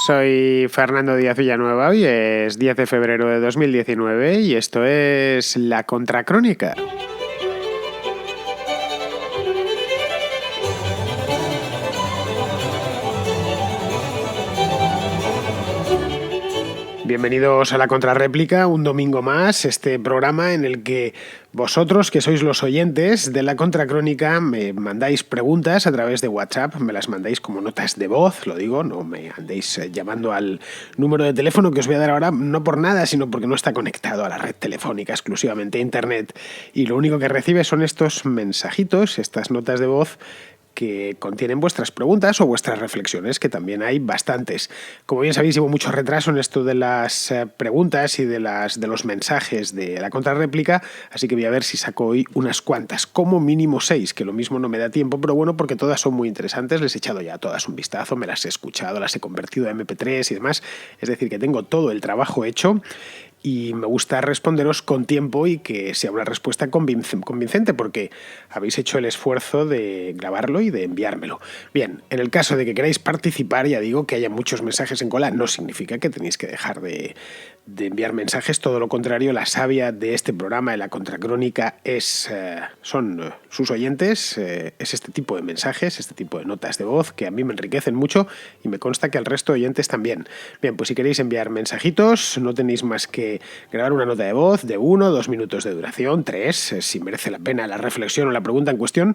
Soy Fernando Díaz Villanueva, hoy es 10 de febrero de 2019 y esto es La Contracrónica. Bienvenidos a La Contrarréplica, un domingo más, este programa en el que vosotros, que sois los oyentes de La Contracrónica, me mandáis preguntas a través de WhatsApp, me las mandáis como notas de voz, lo digo, no me andéis llamando al número de teléfono que os voy a dar ahora, no por nada, sino porque no está conectado a la red telefónica, exclusivamente a Internet, y lo único que recibe son estos mensajitos, estas notas de voz, que contienen vuestras preguntas o vuestras reflexiones, que también hay bastantes. Como bien sabéis, llevo mucho retraso en esto de las preguntas y de los mensajes de La Contrarréplica, así que voy a ver si saco hoy unas cuantas, como mínimo 6, que lo mismo no me da tiempo, pero bueno, porque todas son muy interesantes, les he echado ya a todas un vistazo, me las he escuchado, las he convertido a MP3 y demás, es decir, que tengo todo el trabajo hecho. Y me gusta responderos con tiempo y que sea una respuesta convincente porque habéis hecho el esfuerzo de grabarlo y de enviármelo. Bien, en el caso de que queráis participar, ya digo que haya muchos mensajes en cola, no significa que tenéis que dejar de enviar mensajes, todo lo contrario, la savia de este programa, de La Contracrónica, son sus oyentes, es este tipo de mensajes, este tipo de notas de voz que a mí me enriquecen mucho y me consta que al resto de oyentes también. Bien, pues si queréis enviar mensajitos, no tenéis más que grabar una nota de voz de 1 o 2 minutos de duración, 3, si merece la pena la reflexión o la pregunta en cuestión,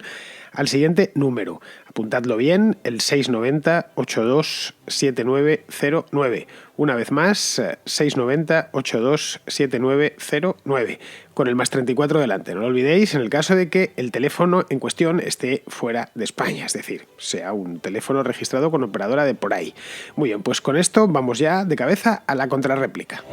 al siguiente número. Apuntadlo bien, el 690-827909. Una vez más, 690-827909, con el más 34 delante. No lo olvidéis en el caso de que el teléfono en cuestión esté fuera de España, es decir, sea un teléfono registrado con operadora de por ahí. Muy bien, pues con esto vamos ya de cabeza a la contrarréplica.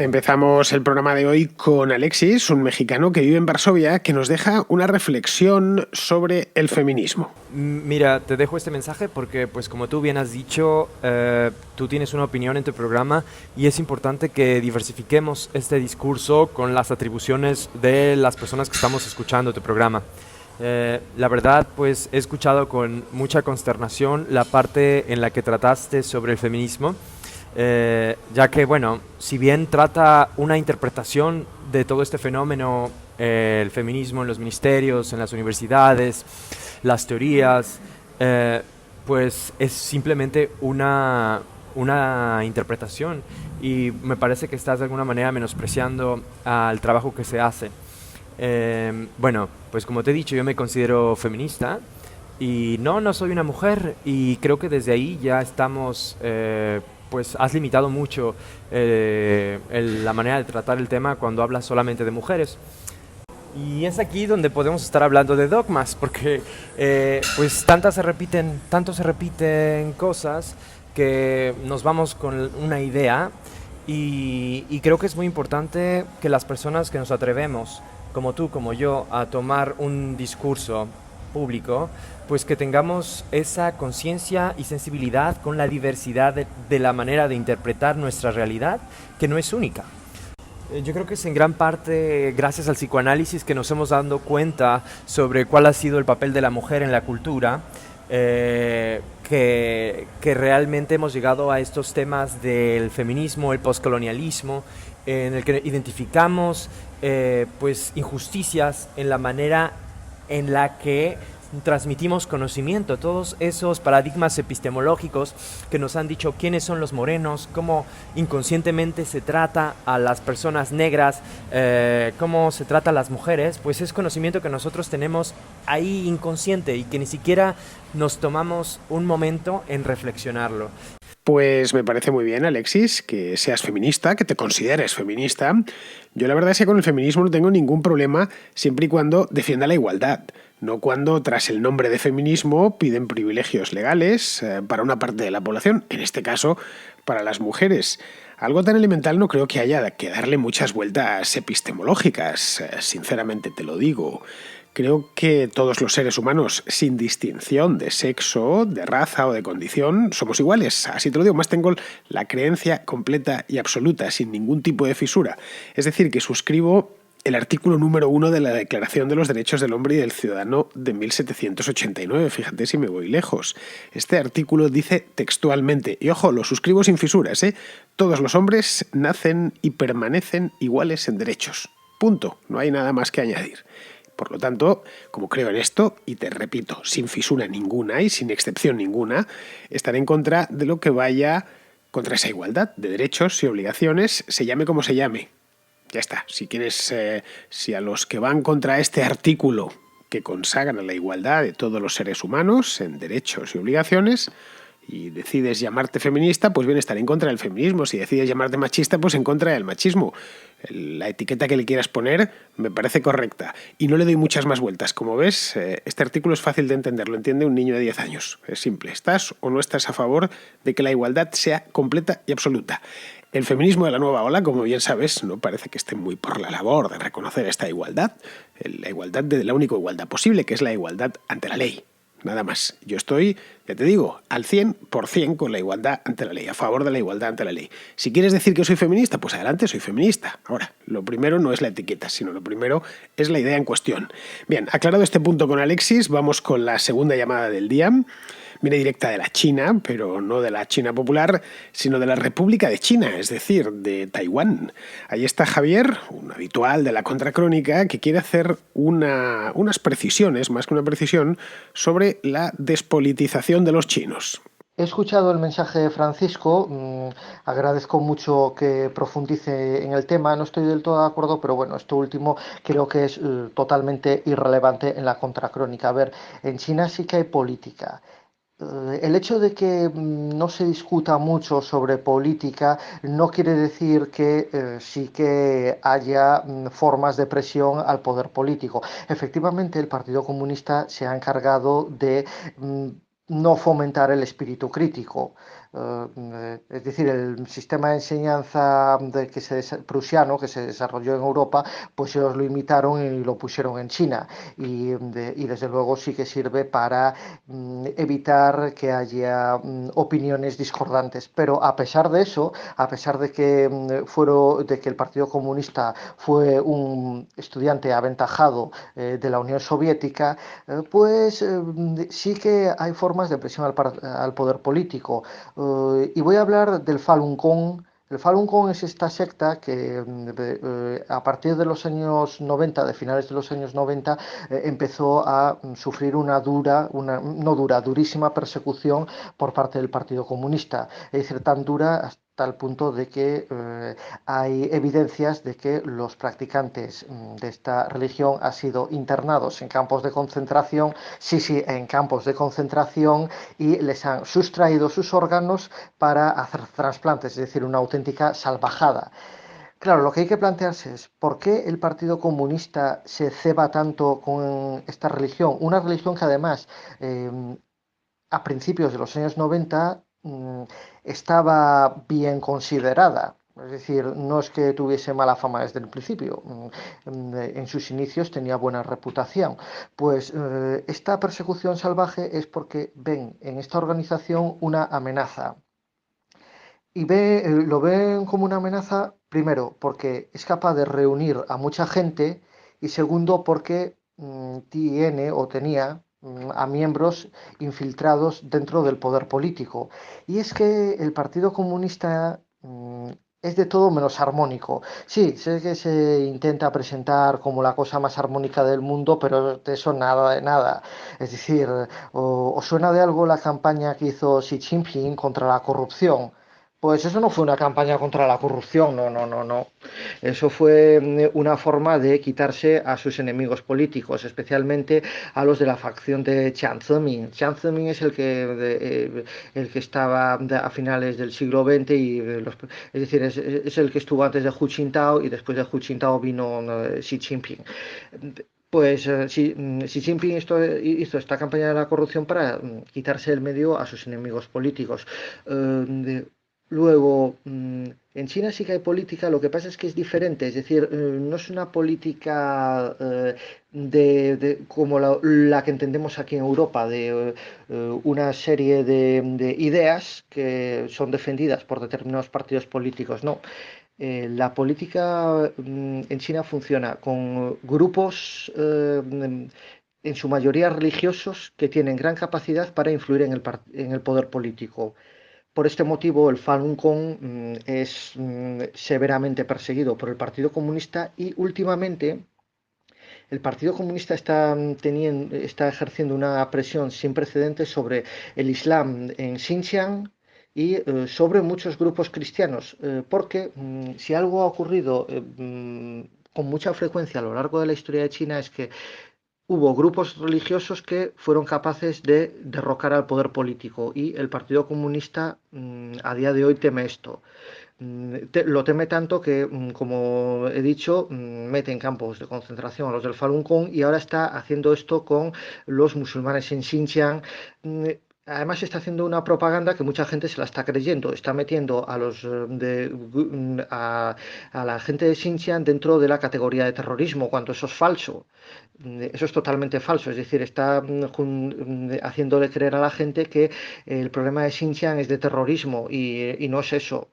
Empezamos el programa de hoy con Alexis, un mexicano que vive en Varsovia, que nos deja una reflexión sobre el feminismo. Mira, te dejo este mensaje porque, pues como tú bien has dicho, tú tienes una opinión en tu programa y es importante que diversifiquemos este discurso con las atribuciones de las personas que estamos escuchando tu programa. La verdad, pues he escuchado con mucha consternación la parte en la que trataste sobre el feminismo. Ya que, bueno, si bien trata una interpretación de todo este fenómeno, el feminismo en los ministerios, en las universidades, las teorías, pues es simplemente una interpretación y me parece que estás de alguna manera menospreciando al trabajo que se hace. Bueno, pues como te he dicho, yo me considero feminista y no soy una mujer y creo que desde ahí ya estamos... pues has limitado mucho la manera de tratar el tema cuando hablas solamente de mujeres. Y es aquí donde podemos estar hablando de dogmas, porque pues tanto se repiten cosas que nos vamos con una idea y creo que es muy importante que las personas que nos atrevemos, como tú, como yo, a tomar un discurso público, pues que tengamos esa conciencia y sensibilidad con la diversidad de la manera de interpretar nuestra realidad, que no es única. Yo creo que es en gran parte gracias al psicoanálisis que nos hemos dado cuenta sobre cuál ha sido el papel de la mujer en la cultura, que realmente hemos llegado a estos temas del feminismo, el postcolonialismo, en el que identificamos pues injusticias en la manera en la que transmitimos conocimiento, todos esos paradigmas epistemológicos que nos han dicho quiénes son los morenos, cómo inconscientemente se trata a las personas negras, cómo se trata a las mujeres, pues es conocimiento que nosotros tenemos ahí inconsciente y que ni siquiera nos tomamos un momento en reflexionarlo. Pues me parece muy bien, Alexis, que seas feminista, que te consideres feminista. Yo la verdad es que con el feminismo no tengo ningún problema siempre y cuando defienda la igualdad. No cuando, tras el nombre de feminismo, piden privilegios legales para una parte de la población, en este caso, para las mujeres. Algo tan elemental no creo que haya que darle muchas vueltas epistemológicas, sinceramente te lo digo. Creo que todos los seres humanos, sin distinción de sexo, de raza o de condición, somos iguales. Así te lo digo, más tengo la creencia completa y absoluta, sin ningún tipo de fisura. Es decir, que suscribo el artículo número 1 de la Declaración de los Derechos del Hombre y del Ciudadano de 1789. Fíjate si me voy lejos. Este artículo dice textualmente, y ojo, lo suscribo sin fisuras, todos los hombres nacen y permanecen iguales en derechos. Punto. No hay nada más que añadir. Por lo tanto, como creo en esto, y te repito, sin fisura ninguna y sin excepción ninguna, estaré en contra de lo que vaya contra esa igualdad de derechos y obligaciones, se llame como se llame. Ya está. Si a los que van contra este artículo que consagra la igualdad de todos los seres humanos en derechos y obligaciones, y decides llamarte feminista, pues bien, estar en contra del feminismo. Si decides llamarte machista, pues en contra del machismo. La etiqueta que le quieras poner me parece correcta. Y no le doy muchas más vueltas. Como ves, este artículo es fácil de entender. Lo entiende un niño de 10 años. Es simple. ¿Estás o no estás a favor de que la igualdad sea completa y absoluta? El feminismo de la nueva ola, como bien sabes, no parece que esté muy por la labor de reconocer esta igualdad. La igualdad de la única igualdad posible, que es la igualdad ante la ley. Nada más. Yo estoy, ya te digo, al 100% con la igualdad ante la ley, a favor de la igualdad ante la ley. Si quieres decir que soy feminista, pues adelante, soy feminista. Ahora, lo primero no es la etiqueta, sino lo primero es la idea en cuestión. Bien, aclarado este punto con Alexis, vamos con la segunda llamada del día. Viene directa de la China, pero no de la China popular, sino de la República de China, es decir, de Taiwán. Ahí está Javier, un habitual de la Contracrónica, que quiere hacer unas precisiones, más que una precisión, sobre la despolitización de los chinos. He escuchado el mensaje de Francisco, agradezco mucho que profundice en el tema, no estoy del todo de acuerdo, pero bueno, esto último creo que es totalmente irrelevante en la contracrónica. A ver, en China sí que hay política. El hecho de que no se discuta mucho sobre política no quiere decir que sí que haya formas de presión al poder político. Efectivamente, el Partido Comunista se ha encargado de mm, no fomentar el espíritu crítico. Es decir, el sistema de enseñanza prusiano que se desarrolló en Europa, pues ellos lo imitaron y lo pusieron en China. Y desde luego sí que sirve para evitar que haya opiniones discordantes. Pero a pesar de eso, a pesar de que, de que el Partido Comunista fue un estudiante aventajado de la Unión Soviética, pues sí que hay formas de presión al poder político. Y voy a hablar del Falun Gong. El Falun Gong es esta secta que a partir de los años 90, de finales de los años 90, empezó a sufrir durísima persecución por parte del Partido Comunista. Es decir, tan dura hasta el punto de que hay evidencias de que los practicantes de esta religión han sido internados en campos de concentración, sí, en campos de concentración, y les han sustraído sus órganos para hacer trasplantes, es decir, una auténtica salvajada. Claro, lo que hay que plantearse es por qué el Partido Comunista se ceba tanto con esta religión, una religión que además a principios de los años 90 estaba bien considerada. Es decir, no es que tuviese mala fama desde el principio, en sus inicios tenía buena reputación. Pues esta persecución salvaje es porque ven en esta organización una amenaza. Y lo ven como una amenaza, primero, porque es capaz de reunir a mucha gente, y segundo, porque tiene o tenía a miembros infiltrados dentro del poder político. Y es que el Partido Comunista es de todo menos armónico. Sí, sé que se intenta presentar como la cosa más armónica del mundo, pero de eso nada de nada. Es decir, ¿os suena de algo la campaña que hizo Xi Jinping contra la corrupción? Pues eso no fue una campaña contra la corrupción, no. Eso fue una forma de quitarse a sus enemigos políticos, especialmente a los de la facción de Jiang Zemin. Jiang Zemin es el que estaba a finales del siglo XX, es decir, es el que estuvo antes de Hu Jintao, y después de Hu Jintao vino Xi Jinping. Pues Xi Jinping hizo esta campaña de la corrupción para quitarse el medio a sus enemigos políticos. Luego, en China sí que hay política, lo que pasa es que es diferente, es decir, no es una política como la que entendemos aquí en Europa, de una serie de ideas que son defendidas por determinados partidos políticos, no. La política en China funciona con grupos, en su mayoría religiosos, que tienen gran capacidad para influir en el poder político. Por este motivo, el Falun Gong es severamente perseguido por el Partido Comunista, y últimamente el Partido Comunista está ejerciendo una presión sin precedentes sobre el Islam en Xinjiang y sobre muchos grupos cristianos, porque si algo ha ocurrido con mucha frecuencia a lo largo de la historia de China, es que hubo grupos religiosos que fueron capaces de derrocar al poder político, y el Partido Comunista a día de hoy teme esto. Lo teme tanto que, como he dicho, mete en campos de concentración a los del Falun Gong, y ahora está haciendo esto con los musulmanes en Xinjiang. Mm, Además, está haciendo una propaganda que mucha gente se la está creyendo. Está metiendo a la gente de Xinjiang dentro de la categoría de terrorismo, cuando eso es falso. Eso es totalmente falso. Es decir, está haciéndole creer a la gente que el problema de Xinjiang es de terrorismo, y no es eso.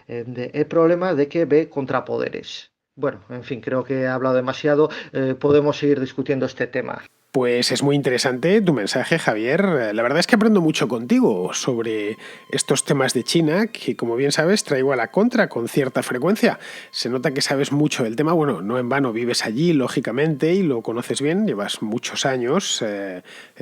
El problema de que ve contrapoderes. Bueno, en fin, creo que he hablado demasiado. Podemos seguir discutiendo este tema. Pues es muy interesante tu mensaje, Javier. La verdad es que aprendo mucho contigo sobre estos temas de China, que como bien sabes traigo a la contra con cierta frecuencia. Se nota que sabes mucho del tema. Bueno, no en vano vives allí, lógicamente, y lo conoces bien. Llevas muchos años,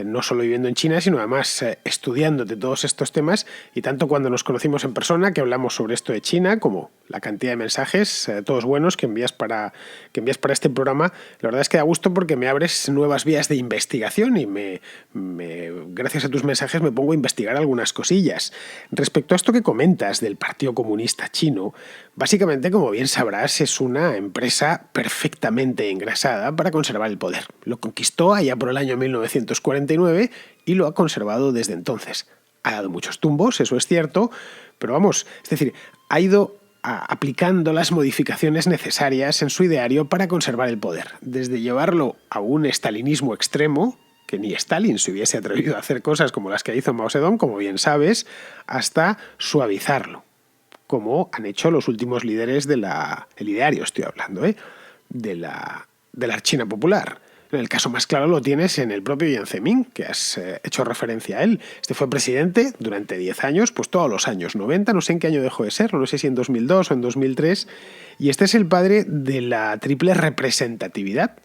no solo viviendo en China, sino además estudiándote todos estos temas. Y tanto cuando nos conocimos en persona, que hablamos sobre esto de China, como la cantidad de mensajes, todos buenos, que envías para este programa. La verdad es que da gusto porque me abres nuevas vías de investigación y gracias a tus mensajes me pongo a investigar algunas cosillas. Respecto a esto que comentas del Partido Comunista Chino, básicamente, como bien sabrás, es una empresa perfectamente engrasada para conservar el poder. Lo conquistó allá por el año 1949 y lo ha conservado desde entonces. Ha dado muchos tumbos, eso es cierto, pero vamos, es decir, ha ido aplicando las modificaciones necesarias en su ideario para conservar el poder, desde llevarlo a un estalinismo extremo, que ni Stalin se hubiese atrevido a hacer cosas como las que hizo Mao Zedong, como bien sabes, hasta suavizarlo, como han hecho los últimos líderes el ideario estoy hablando, de la China popular. El caso más claro lo tienes en el propio Jiang Zemin, que has hecho referencia a él. Este fue presidente durante 10 años, pues todos los años 90, no sé en qué año dejó de serlo, no sé si en 2002 o en 2003, y este es el padre de la triple representatividad.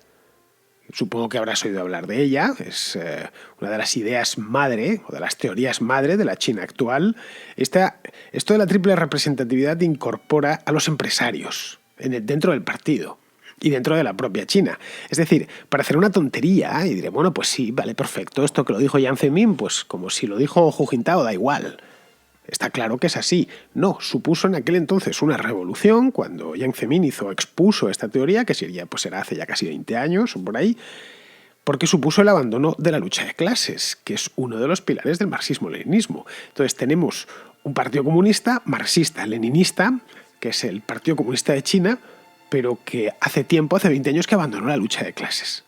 Supongo que habrás oído hablar de ella, es una de las ideas madre, o de las teorías madre de la China actual. Esto de la triple representatividad incorpora a los empresarios dentro del partido y dentro de la propia China. Es decir, para hacer una tontería, y diré, bueno, pues sí, vale, perfecto, esto que lo dijo Jiang Zemin, pues como si lo dijo Hu Jintao, da igual. Está claro que es así. No, supuso en aquel entonces una revolución cuando Jiang Zemin expuso esta teoría, que será hace ya casi 20 años o por ahí, porque supuso el abandono de la lucha de clases, que es uno de los pilares del marxismo-leninismo. Entonces tenemos un partido comunista, marxista-leninista, que es el Partido Comunista de China, pero que hace 20 años que abandonó la lucha de clases.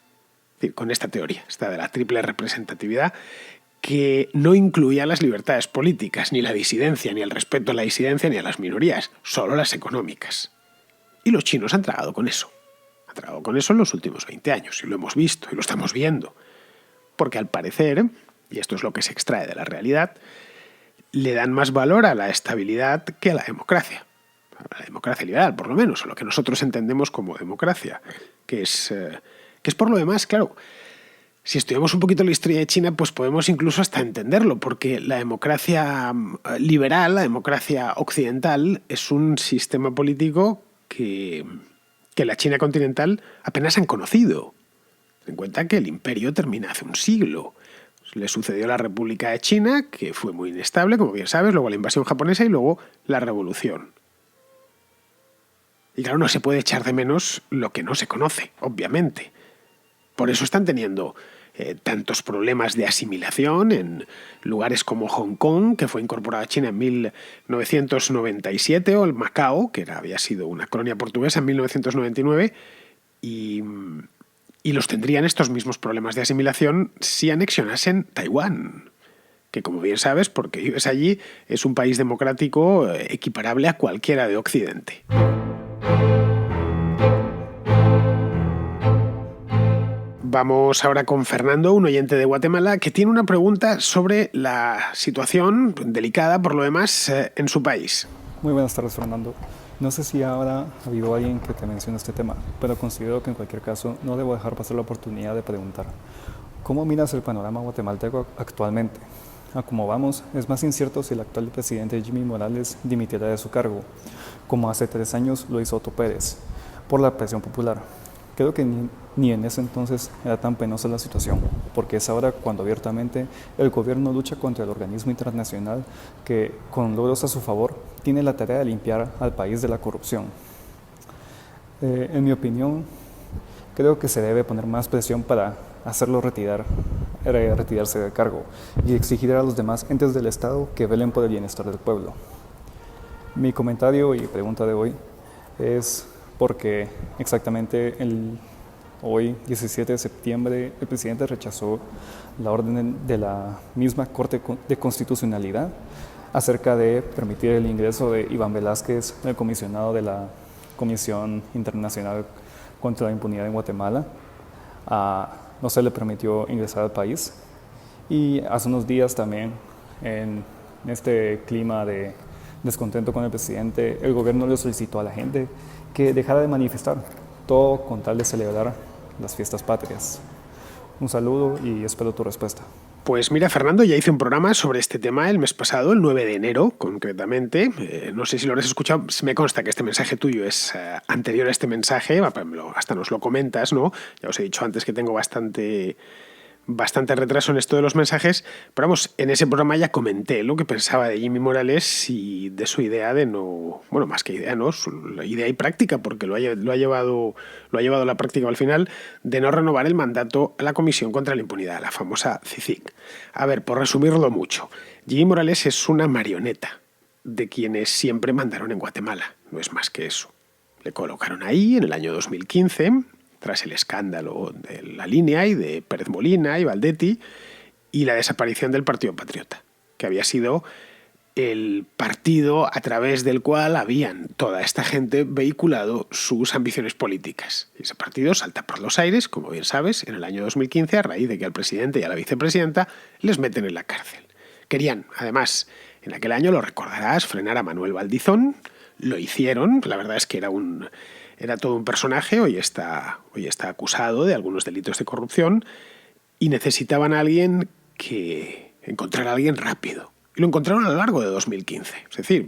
Es decir, con esta teoría, esta de la triple representatividad, que no incluía las libertades políticas, ni la disidencia, ni el respeto a la disidencia, ni a las minorías, solo las económicas. Y los chinos han tragado con eso. Han tragado con eso en los últimos 20 años, y lo hemos visto, y lo estamos viendo. Porque al parecer, y esto es lo que se extrae de la realidad, le dan más valor a la estabilidad que a la democracia. La democracia liberal, por lo menos, o lo que nosotros entendemos como democracia, que es por lo demás, claro, si estudiamos un poquito la historia de China, pues podemos incluso hasta entenderlo, porque la democracia liberal, la democracia occidental, es un sistema político que la China continental apenas han conocido. Ten en cuenta que el imperio termina hace un siglo. Le sucedió la República de China, que fue muy inestable, como bien sabes, luego la invasión japonesa y luego la revolución. Y claro, no se puede echar de menos lo que no se conoce, obviamente. Por eso están teniendo tantos problemas de asimilación en lugares como Hong Kong, que fue incorporada a China en 1997, o el Macao, que había sido una colonia portuguesa en 1999, y los tendrían estos mismos problemas de asimilación si anexionasen Taiwán. que como bien sabes, porque vives allí, es un país democrático equiparable a cualquiera de Occidente. Vamos ahora con Fernando, un oyente de Guatemala, que tiene una pregunta sobre la situación delicada, por lo demás, en su país. Muy buenas tardes, Fernando. No sé si ahora ha habido alguien que te mencione este tema, pero considero que en cualquier caso no debo dejar pasar la oportunidad de preguntar. ¿Cómo miras el panorama guatemalteco actualmente? A como vamos, es más incierto si el actual presidente Jimmy Morales dimitirá de su cargo, como hace 3 años lo hizo Otto Pérez, por la presión popular. Creo que ni en ese entonces era tan penosa la situación, porque es ahora cuando abiertamente el gobierno lucha contra el organismo internacional que, con logros a su favor, tiene la tarea de limpiar al país de la corrupción. En mi opinión, creo que se debe poner más presión para hacerlo retirarse del cargo y exigir a los demás entes del Estado que velen por el bienestar del pueblo. Mi comentario y pregunta de hoy es porque exactamente hoy, 17 de septiembre, el presidente rechazó la orden de la misma Corte de Constitucionalidad acerca de permitir el ingreso de Iván Velázquez, el comisionado de la Comisión Internacional contra la Impunidad en Guatemala. No se le permitió ingresar al país. Y hace unos días también, en este clima de descontento con el presidente, el gobierno le solicitó a la gente que dejara de manifestar, todo con tal de celebrar las fiestas patrias. Un saludo y espero tu respuesta. Pues mira, Fernando, ya hice un programa sobre este tema el mes pasado, el 9 de enero, concretamente. No sé si lo habrás escuchado, me consta que este mensaje tuyo es anterior a este mensaje, hasta nos lo comentas, ¿no? Ya os he dicho antes que tengo bastante retraso en esto de los mensajes, pero vamos, en ese programa ya comenté lo que pensaba de Jimmy Morales y de su idea de no, bueno, más que idea, ¿no? Su idea y práctica, porque lo ha llevado a la práctica al final, de no renovar el mandato a la Comisión contra la Impunidad, la famosa CICIG. A ver, por resumirlo mucho, Jimmy Morales es una marioneta de quienes siempre mandaron en Guatemala, no es más que eso. Le colocaron ahí en el año 2015, tras el escándalo de La Línea y de Pérez Molina y Valdetti y la desaparición del Partido Patriota, que había sido el partido a través del cual habían toda esta gente vehiculado sus ambiciones políticas. Y ese partido salta por los aires, como bien sabes, en el año 2015, a raíz de que al presidente y a la vicepresidenta les meten en la cárcel. Querían, además, en aquel año, lo recordarás, frenar a Manuel Valdizón. Lo hicieron, la verdad es que era todo un personaje, hoy está acusado de algunos delitos de corrupción y necesitaban a alguien encontrar a alguien rápido. Y lo encontraron a lo largo de 2015. Es decir,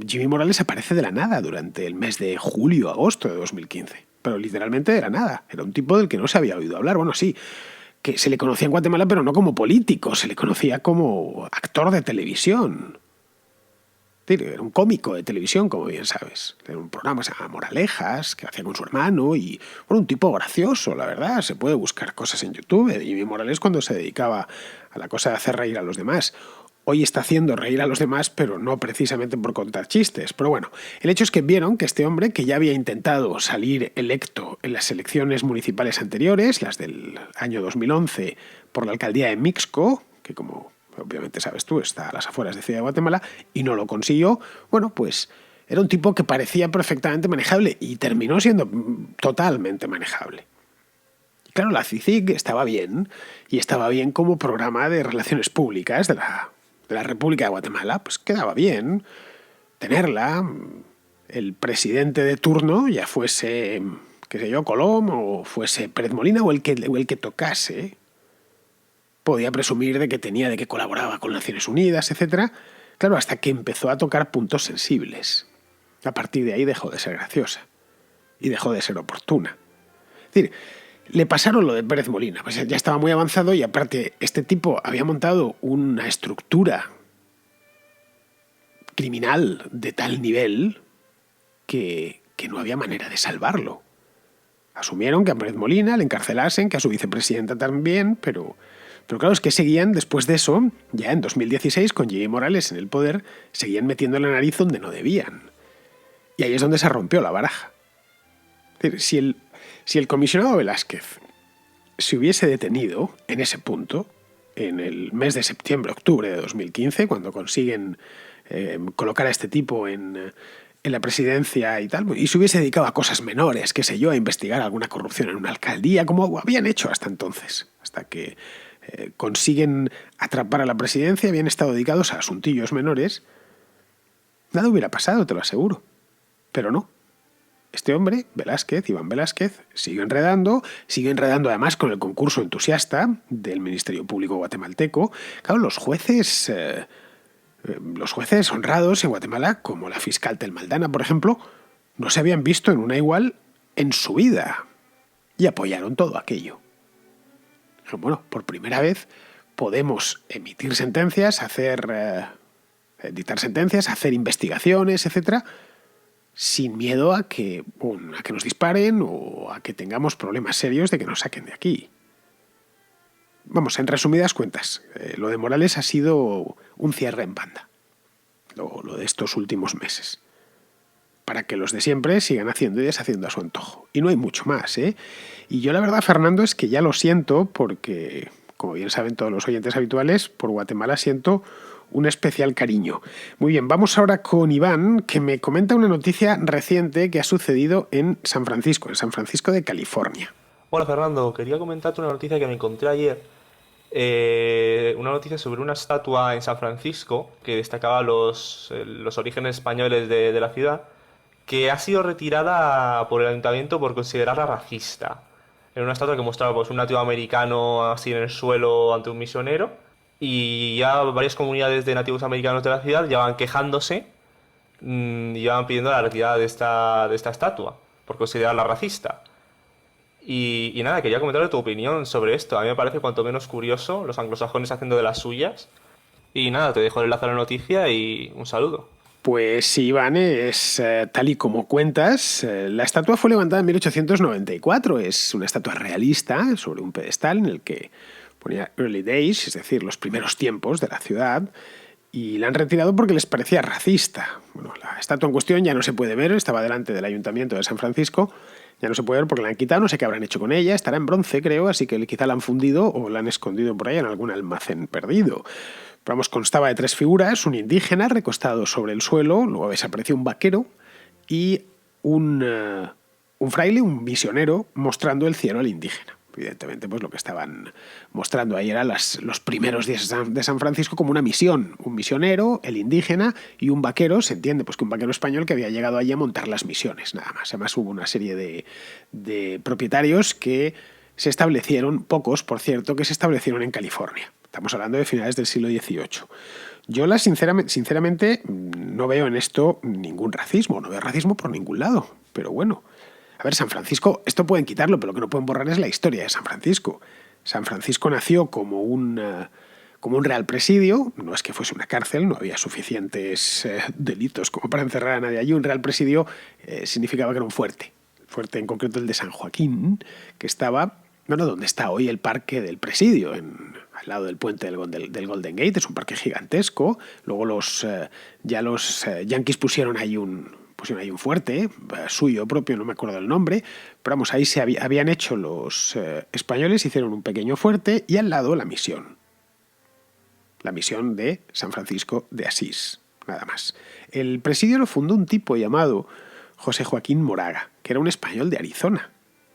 Jimmy Morales aparece de la nada durante el mes de julio, agosto de 2015. Pero literalmente de la nada. Era un tipo del que no se había oído hablar. Bueno, sí, que se le conocía en Guatemala, pero no como político, se le conocía como actor de televisión. Era un cómico de televisión, como bien sabes. Era un programa que se llama Moralejas, que hacía con su hermano, y bueno, un tipo gracioso, la verdad. Se puede buscar cosas en YouTube de Jimmy Morales cuando se dedicaba a la cosa de hacer reír a los demás. Hoy está haciendo reír a los demás, pero no precisamente por contar chistes. Pero bueno, el hecho es que vieron que este hombre, que ya había intentado salir electo en las elecciones municipales anteriores, las del año 2011, por la alcaldía de Mixco, que como obviamente sabes tú, está a las afueras de Ciudad de Guatemala, y no lo consiguió, bueno, pues era un tipo que parecía perfectamente manejable y terminó siendo totalmente manejable. Y claro, la CICIG estaba bien, y estaba bien como programa de relaciones públicas de la República de Guatemala, pues quedaba bien tenerla. El presidente de turno, ya fuese, qué sé yo, Colom, o fuese Pérez Molina, o el que tocase, podía presumir de que colaboraba con Naciones Unidas, etc. Claro, hasta que empezó a tocar puntos sensibles. A partir de ahí dejó de ser graciosa y dejó de ser oportuna. Es decir, le pasaron lo de Pérez Molina, pues ya estaba muy avanzado y aparte este tipo había montado una estructura criminal de tal nivel que no había manera de salvarlo. Asumieron que a Pérez Molina le encarcelasen, que a su vicepresidenta también, pero claro, es que seguían, después de eso, ya en 2016, con Jimmy Morales en el poder, seguían metiendo la nariz donde no debían. Y ahí es donde se rompió la baraja. Es decir, si el comisionado Velázquez se hubiese detenido en ese punto, en el mes de septiembre-octubre de 2015, cuando consiguen colocar a este tipo en la presidencia y tal, y se hubiese dedicado a cosas menores, qué sé yo, a investigar alguna corrupción en una alcaldía, como habían hecho hasta entonces, hasta que consiguen atrapar a la presidencia, habían estado dedicados a asuntillos menores, nada hubiera pasado, te lo aseguro. Pero no. Este hombre, Iván Velázquez, sigue enredando además con el concurso entusiasta del Ministerio Público guatemalteco. Claro, los jueces honrados en Guatemala, como la fiscal Telmaldana, por ejemplo, no se habían visto en una igual en su vida y apoyaron todo aquello. Bueno, por primera vez podemos emitir sentencias, dictar sentencias, hacer investigaciones, etcétera, sin miedo a que nos disparen o a que tengamos problemas serios de que nos saquen de aquí. Vamos, en resumidas cuentas, lo de Morales ha sido un cierre en banda, lo de estos últimos meses, para que los de siempre sigan haciendo y deshaciendo a su antojo. Y no hay mucho más, ¿eh? Y yo la verdad, Fernando, es que ya lo siento porque, como bien saben todos los oyentes habituales, por Guatemala siento un especial cariño. Muy bien, vamos ahora con Iván, que me comenta una noticia reciente que ha sucedido en San Francisco de California. Hola Fernando, quería comentarte una noticia que me encontré ayer. Una noticia sobre una estatua en San Francisco que destacaba los orígenes españoles de la ciudad, que ha sido retirada por el ayuntamiento por considerarla racista. Era una estatua que mostraba pues, un nativo americano así en el suelo ante un misionero, y ya varias comunidades de nativos americanos de la ciudad ya van quejándose y ya van pidiendo la retirada de esta estatua por considerarla racista. Y nada, quería comentarle tu opinión sobre esto. A mí me parece cuanto menos curioso, los anglosajones haciendo de las suyas. Y nada, te dejo el enlace a la noticia y un saludo. Pues sí, Iván, es tal y como cuentas. La estatua fue levantada en 1894. Es una estatua realista sobre un pedestal en el que ponía Early Days, es decir, los primeros tiempos de la ciudad, y la han retirado porque les parecía racista. Bueno, la estatua en cuestión ya no se puede ver, estaba delante del Ayuntamiento de San Francisco, ya no se puede ver porque la han quitado, no sé qué habrán hecho con ella, estará en bronce, creo, así que quizá la han fundido o la han escondido por ahí en algún almacén perdido. Pero vamos, constaba de 3 figuras, un indígena recostado sobre el suelo, luego desapareció un vaquero y un fraile, un misionero, mostrando el cielo al indígena. Evidentemente, pues lo que estaban mostrando ahí eran los primeros días de San Francisco como una misión. Un misionero, el indígena y un vaquero. Se entiende pues que un vaquero español que había llegado allí a montar las misiones, nada más. Además hubo una serie de propietarios que se establecieron, pocos por cierto, que se establecieron en California. Estamos hablando de finales del siglo XVIII. Yo sinceramente no veo en esto ningún racismo, no veo racismo por ningún lado, pero bueno. A ver, San Francisco, esto pueden quitarlo, pero lo que no pueden borrar es la historia de San Francisco. San Francisco nació como un real presidio, no es que fuese una cárcel, no había suficientes delitos como para encerrar a nadie allí. Un real presidio significaba que era un fuerte. El fuerte en concreto el de San Joaquín, que estaba, donde está hoy el parque del presidio, al lado del puente del Golden Gate, es un parque gigantesco. Luego los yanquis pusieron ahí un fuerte suyo propio, no me acuerdo el nombre, pero vamos, ahí habían hecho los españoles, hicieron un pequeño fuerte y al lado la misión de San Francisco de Asís, nada más. El presidio lo fundó un tipo llamado José Joaquín Moraga, que era un español de Arizona,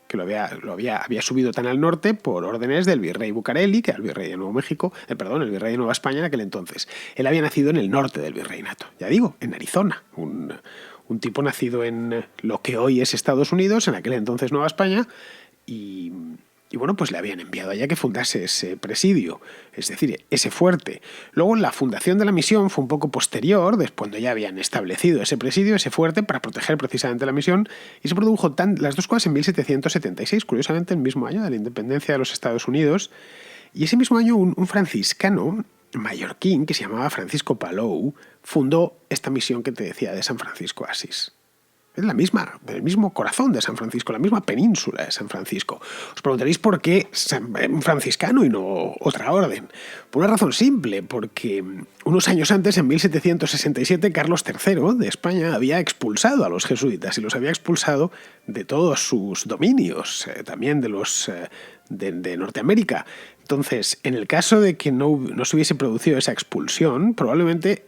que había subido tan al norte por órdenes del virrey Bucareli, que era el virrey de Nuevo México, el virrey de Nueva España en aquel entonces. Él había nacido en el norte del virreinato, ya digo, en Arizona, un tipo nacido en lo que hoy es Estados Unidos, en aquel entonces Nueva España, y bueno, pues le habían enviado allá que fundase ese presidio, es decir, ese fuerte. Luego la fundación de la misión fue un poco posterior, después cuando ya habían establecido ese presidio, ese fuerte, para proteger precisamente la misión, y se produjo las dos cosas en 1776, curiosamente el mismo año de la independencia de los Estados Unidos, y ese mismo año un franciscano mallorquín que se llamaba Francisco Palou fundó esta misión que te decía de San Francisco de Asís. Es el mismo corazón de San Francisco, la misma península de San Francisco. Os preguntaréis por qué un franciscano y no otra orden. Por una razón simple, porque unos años antes, en 1767, Carlos III de España había expulsado a los jesuitas y los había expulsado de todos sus dominios, también de de Norteamérica. Entonces, en el caso de que no se hubiese producido esa expulsión, probablemente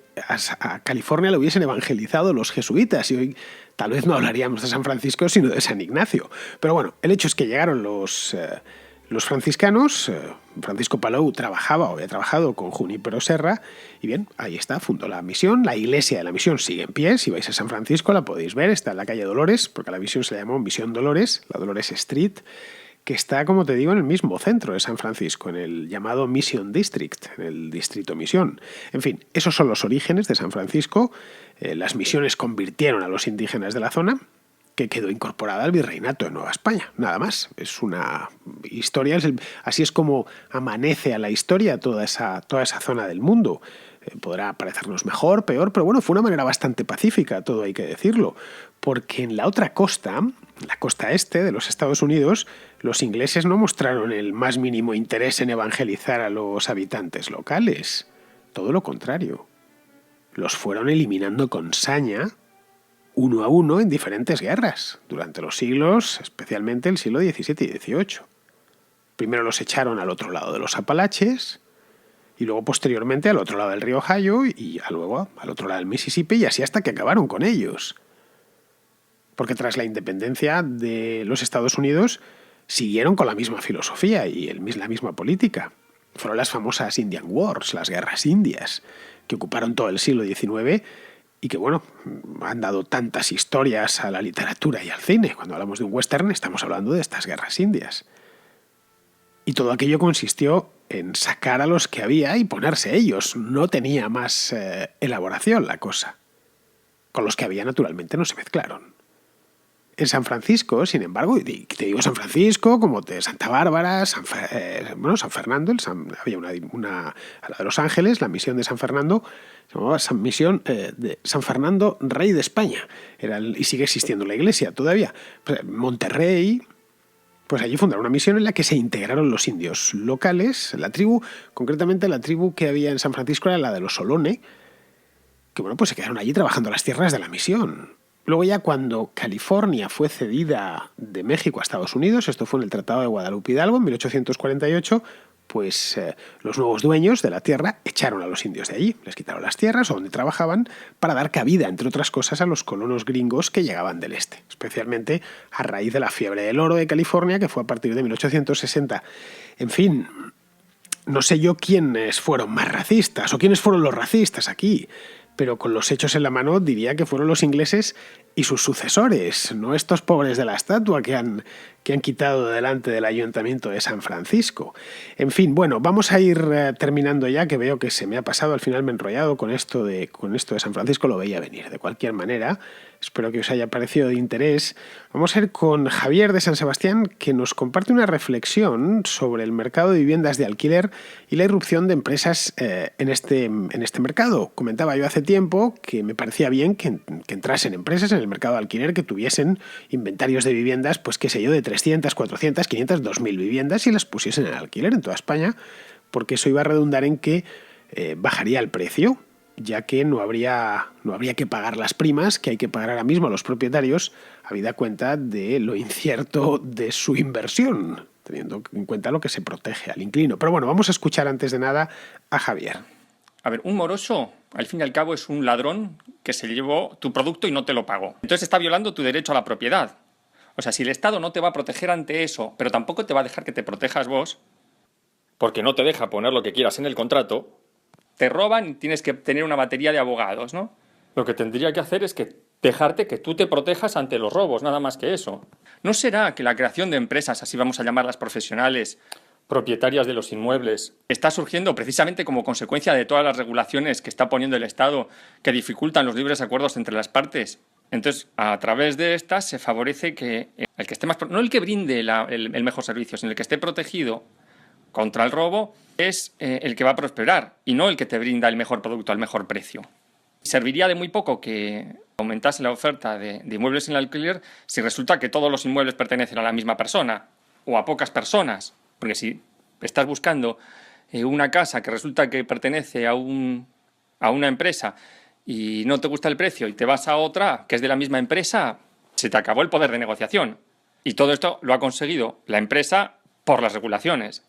a California lo hubiesen evangelizado los jesuitas y hoy tal vez no hablaríamos de San Francisco sino de San Ignacio. Pero bueno, el hecho es que llegaron los franciscanos. Francisco Palou había trabajado con Junípero Serra y bien, ahí está, fundó la misión. La iglesia de la misión sigue en pie. Si vais a San Francisco la podéis ver, está en la calle Dolores, porque a la misión se le llamó Misión Dolores, la Dolores Street, que está, como te digo, en el mismo centro de San Francisco, en el llamado Mission District, en el distrito Misión. En fin, esos son los orígenes de San Francisco. Las misiones convirtieron a los indígenas de la zona, que quedó incorporada al virreinato de Nueva España, nada más. Es una historia, así es como amanece a la historia toda esa zona del mundo. Podrá parecernos mejor, peor, pero bueno, fue una manera bastante pacífica, todo hay que decirlo, porque en la otra costa, la costa este de los Estados Unidos, los ingleses no mostraron el más mínimo interés en evangelizar a los habitantes locales. Todo lo contrario. Los fueron eliminando con saña, uno a uno, en diferentes guerras, durante los siglos, especialmente el siglo XVII y XVIII. Primero los echaron al otro lado de los Apalaches, y luego posteriormente al otro lado del río Ohio y luego al otro lado del Mississippi, y así hasta que acabaron con ellos. Porque tras la independencia de los Estados Unidos siguieron con la misma filosofía y la misma política. Fueron las famosas Indian Wars, las guerras indias, que ocuparon todo el siglo XIX y que, bueno, han dado tantas historias a la literatura y al cine. Cuando hablamos de un western estamos hablando de estas guerras indias. Y todo aquello consistió en sacar a los que había y ponerse ellos. No tenía más elaboración la cosa. Con los que había, naturalmente, no se mezclaron. En San Francisco, sin embargo, y te digo San Francisco, como de Santa Bárbara, San Fernando, había una a la de Los Ángeles, la misión de San Fernando, se llamaba misión de San Fernando, Rey de España. Y sigue existiendo la iglesia todavía. Monterrey, pues allí fundaron una misión en la que se integraron los indios locales. La tribu, concretamente la tribu que había en San Francisco era la de los Ohlone, que bueno, pues se quedaron allí trabajando las tierras de la misión. Luego ya cuando California fue cedida de México a Estados Unidos, esto fue en el Tratado de Guadalupe Hidalgo en 1848, pues los nuevos dueños de la tierra echaron a los indios de allí, les quitaron las tierras o donde trabajaban para dar cabida, entre otras cosas, a los colonos gringos que llegaban del este, especialmente a raíz de la fiebre del oro de California, que fue a partir de 1860. En fin, no sé yo quiénes fueron más racistas o quiénes fueron los racistas aquí, pero con los hechos en la mano diría que fueron los ingleses y sus sucesores, no estos pobres de la estatua que han quitado delante del Ayuntamiento de San Francisco. En fin, bueno, vamos a ir terminando ya, que veo que se me ha pasado, al final me he enrollado con esto de San Francisco, lo veía venir. De cualquier manera, espero que os haya parecido de interés. Vamos a ir con Javier de San Sebastián, que nos comparte una reflexión sobre el mercado de viviendas de alquiler y la irrupción de empresas en este mercado. Comentaba yo hace tiempo que me parecía bien que entrasen empresas en el mercado de alquiler que tuviesen inventarios de viviendas, pues qué sé yo, de 300, 400, 500, 2.000 viviendas y las pusiesen en alquiler en toda España, porque eso iba a redundar en que bajaría el precio, ya que no habría que pagar las primas que hay que pagar ahora mismo a los propietarios, habida cuenta de lo incierto de su inversión, teniendo en cuenta lo que se protege al inquilino. Pero bueno, vamos a escuchar antes de nada a Javier. A ver, un moroso, al fin y al cabo, es un ladrón que se llevó tu producto y no te lo pagó. Entonces está violando tu derecho a la propiedad. O sea, si el Estado no te va a proteger ante eso, pero tampoco te va a dejar que te protejas vos, porque no te deja poner lo que quieras en el contrato, te roban y tienes que tener una batería de abogados, ¿no? Lo que tendría que hacer es que dejarte que tú te protejas ante los robos, nada más que eso. ¿No será que la creación de empresas, así vamos a llamarlas profesionales, propietarias de los inmuebles, está surgiendo precisamente como consecuencia de todas las regulaciones que está poniendo el Estado que dificultan los libres acuerdos entre las partes? Entonces, a través de estas se favorece que el que esté más... No el que brinde el mejor servicio, sino el que esté protegido contra el robo es el que va a prosperar y no el que te brinda el mejor producto al mejor precio. Serviría de muy poco que aumentase la oferta de inmuebles en el alquiler si resulta que todos los inmuebles pertenecen a la misma persona o a pocas personas. Porque si estás buscando una casa que resulta que pertenece a una empresa y no te gusta el precio y te vas a otra que es de la misma empresa, se te acabó el poder de negociación. Y todo esto lo ha conseguido la empresa por las regulaciones,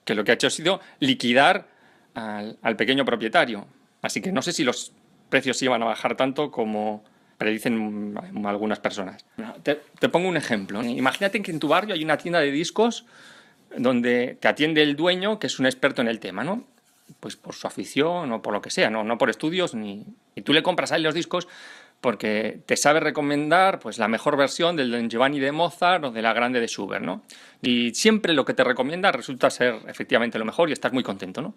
que lo que ha hecho ha sido liquidar al pequeño propietario. Así que no sé si los precios se iban a bajar tanto como predicen algunas personas. Te pongo un ejemplo. Imagínate que en tu barrio hay una tienda de discos donde te atiende el dueño, que es un experto en el tema, ¿no? Pues por su afición o por lo que sea, no por estudios, y tú le compras a él los discos porque te sabe recomendar pues la mejor versión del Don Giovanni de Mozart o de la Grande de Schubert, ¿no? Y siempre lo que te recomienda resulta ser efectivamente lo mejor y estás muy contento, ¿no?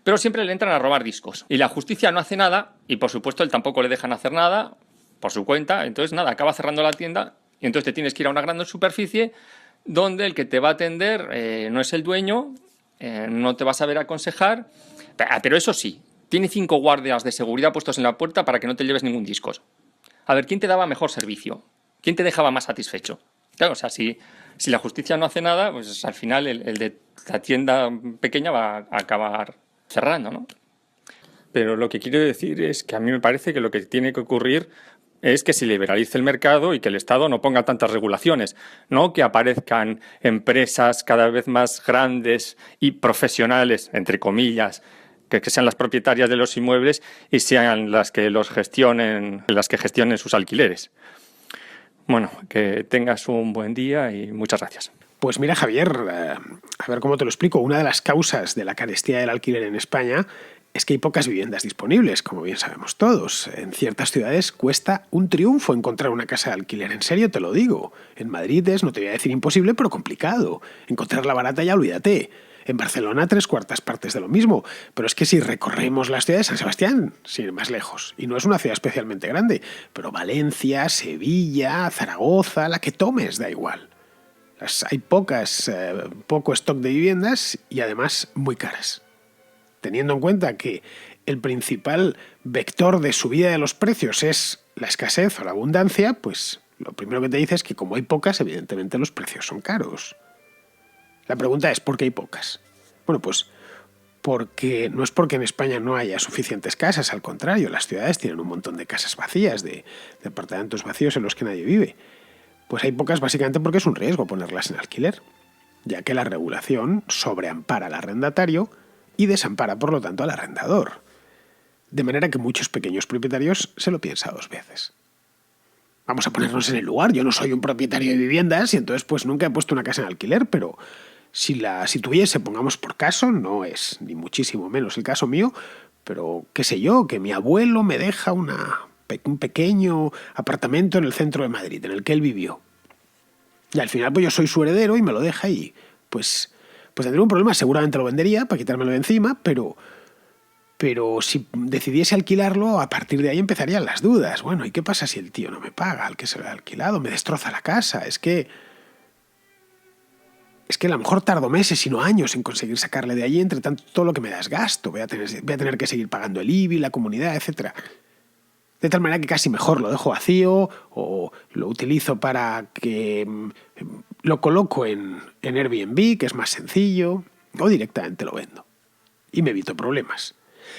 Pero siempre le entran a robar discos. Y la justicia no hace nada, y por supuesto él tampoco le dejan hacer nada por su cuenta. Entonces nada, acaba cerrando la tienda y entonces te tienes que ir a una gran superficie donde el que te va a atender no es el dueño, no te va a saber aconsejar, pero eso sí, tiene 5 guardias de seguridad puestos en la puerta para que no te lleves ningún disco. A ver, ¿quién te daba mejor servicio? ¿Quién te dejaba más satisfecho? Claro, o sea, si la justicia no hace nada, pues al final el de la tienda pequeña va a acabar cerrando, ¿no? Pero lo que quiero decir es que a mí me parece que lo que tiene que ocurrir es que se liberalice el mercado y que el Estado no ponga tantas regulaciones, no que aparezcan empresas cada vez más grandes y profesionales, entre comillas, que sean las propietarias de los inmuebles y sean las que gestionen sus alquileres. Bueno, que tengas un buen día y muchas gracias. Pues mira, Javier, a ver cómo te lo explico. Una de las causas de la carestía del alquiler en España es que hay pocas viviendas disponibles, como bien sabemos todos. En ciertas ciudades cuesta un triunfo encontrar una casa de alquiler. En serio te lo digo. En Madrid es, no te voy a decir imposible, pero complicado. Encontrarla barata ya olvídate. En Barcelona 3/4 partes de lo mismo. Pero es que si recorremos la ciudad de San Sebastián, sin ir más lejos, y no es una ciudad especialmente grande, pero Valencia, Sevilla, Zaragoza, la que tomes, da igual. Hay poco stock de viviendas y además muy caras. Teniendo en cuenta que el principal vector de subida de los precios es la escasez o la abundancia, pues lo primero que te dice es que como hay pocas, evidentemente los precios son caros. La pregunta es, ¿por qué hay pocas? Bueno, pues porque no es porque en España no haya suficientes casas, al contrario, las ciudades tienen un montón de casas vacías, de apartamentos vacíos en los que nadie vive. Pues hay pocas básicamente porque es un riesgo ponerlas en alquiler, ya que la regulación sobreampara al arrendatario y desampara, por lo tanto, al arrendador. De manera que muchos pequeños propietarios se lo piensan 2 veces. Vamos a ponernos en el lugar. Yo no soy un propietario de viviendas y entonces pues nunca he puesto una casa en alquiler, pero si tuviese, pongamos por caso, no es ni muchísimo menos el caso mío, pero qué sé yo, que mi abuelo me deja un pequeño apartamento en el centro de Madrid, en el que él vivió. Y al final pues yo soy su heredero y me lo deja y pues tendría un problema. Seguramente lo vendería para quitármelo de encima, pero si decidiese alquilarlo, a partir de ahí empezarían las dudas. Bueno, ¿y qué pasa si el tío no me paga al que se lo ha alquilado? Me destroza la casa. Es que a lo mejor tardo meses, si no años, en conseguir sacarle de allí, entre tanto todo lo que me da es gasto. Voy a tener que seguir pagando el IBI, la comunidad, etc. De tal manera que casi mejor lo dejo vacío o lo utilizo para que lo coloco en Airbnb, que es más sencillo, o directamente lo vendo. Y me evito problemas.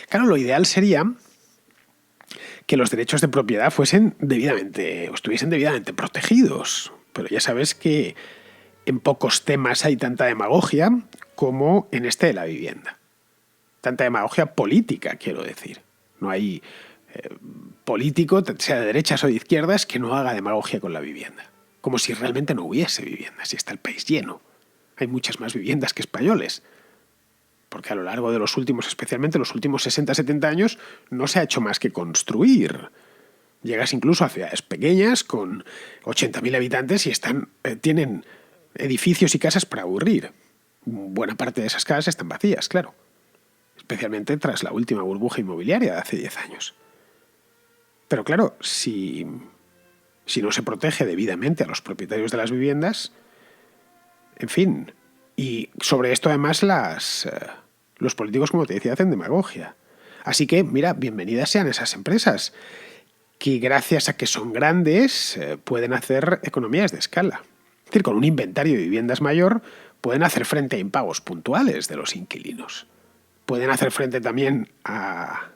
Claro, lo ideal sería que los derechos de propiedad estuviesen debidamente protegidos. Pero ya sabes que en pocos temas hay tanta demagogia como en este de la vivienda. Tanta demagogia política, quiero decir. No hay político, sea de derechas o de izquierdas, que no haga demagogia con la vivienda. Como si realmente no hubiese vivienda, si está el país lleno. Hay muchas más viviendas que españoles. Porque a lo largo de especialmente los últimos 60-70 años, no se ha hecho más que construir. Llegas incluso a ciudades pequeñas con 80.000 habitantes y tienen edificios y casas para aburrir. Buena parte de esas casas están vacías, claro. Especialmente tras la última burbuja inmobiliaria de hace 10 años. Pero claro, si no se protege debidamente a los propietarios de las viviendas, en fin. Y sobre esto además los políticos, como te decía, hacen demagogia. Así que, mira, bienvenidas sean esas empresas que gracias a que son grandes pueden hacer economías de escala. Es decir, con un inventario de viviendas mayor pueden hacer frente a impagos puntuales de los inquilinos. Pueden hacer frente también a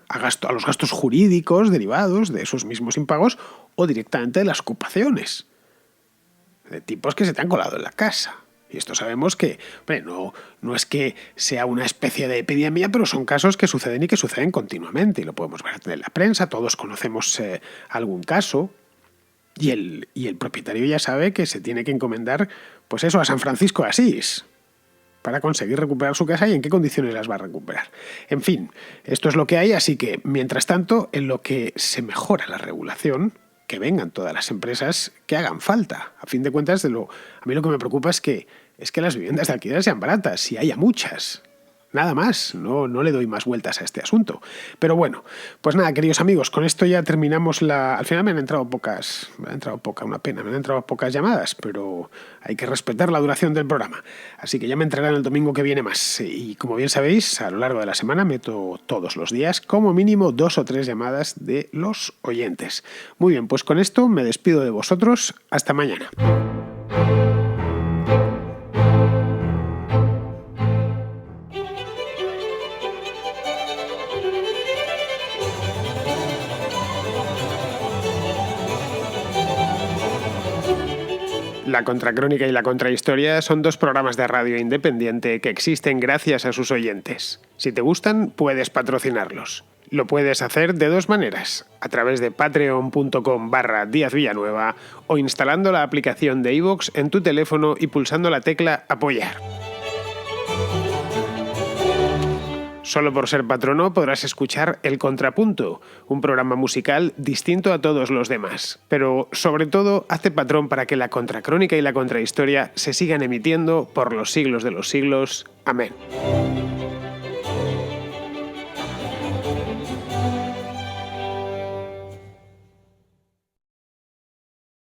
los gastos jurídicos derivados de esos mismos impagos o directamente de las ocupaciones. De tipos que se te han colado en la casa. Y esto sabemos que, no es que sea una especie de epidemia, pero son casos que suceden y que suceden continuamente. Y lo podemos ver en la prensa, todos conocemos algún caso. Y el propietario ya sabe que se tiene que encomendar, pues eso, a San Francisco de Asís, para conseguir recuperar su casa y en qué condiciones las va a recuperar. En fin, esto es lo que hay, así que, mientras tanto, en lo que se mejora la regulación, que vengan todas las empresas que hagan falta. A fin de cuentas, a mí lo que me preocupa es que las viviendas de alquiler sean baratas y haya muchas. Nada más, no le doy más vueltas a este asunto. Pero bueno, pues nada, queridos amigos, con esto ya terminamos Al final me han entrado pocas llamadas, pero hay que respetar la duración del programa. Así que ya me entrarán el domingo que viene más. Y como bien sabéis, a lo largo de la semana meto todos los días como mínimo 2 o 3 llamadas de los oyentes. Muy bien, pues con esto me despido de vosotros. Hasta mañana. La Contracrónica y la Contrahistoria son 2 programas de radio independiente que existen gracias a sus oyentes. Si te gustan, puedes patrocinarlos. Lo puedes hacer de 2 maneras, a través de patreon.com/Díaz Villanueva o instalando la aplicación de iVoox en tu teléfono y pulsando la tecla Apoyar. Solo por ser patrono podrás escuchar El Contrapunto, un programa musical distinto a todos los demás. Pero, sobre todo, hazte patrón para que la Contracrónica y la Contrahistoria se sigan emitiendo por los siglos de los siglos. Amén.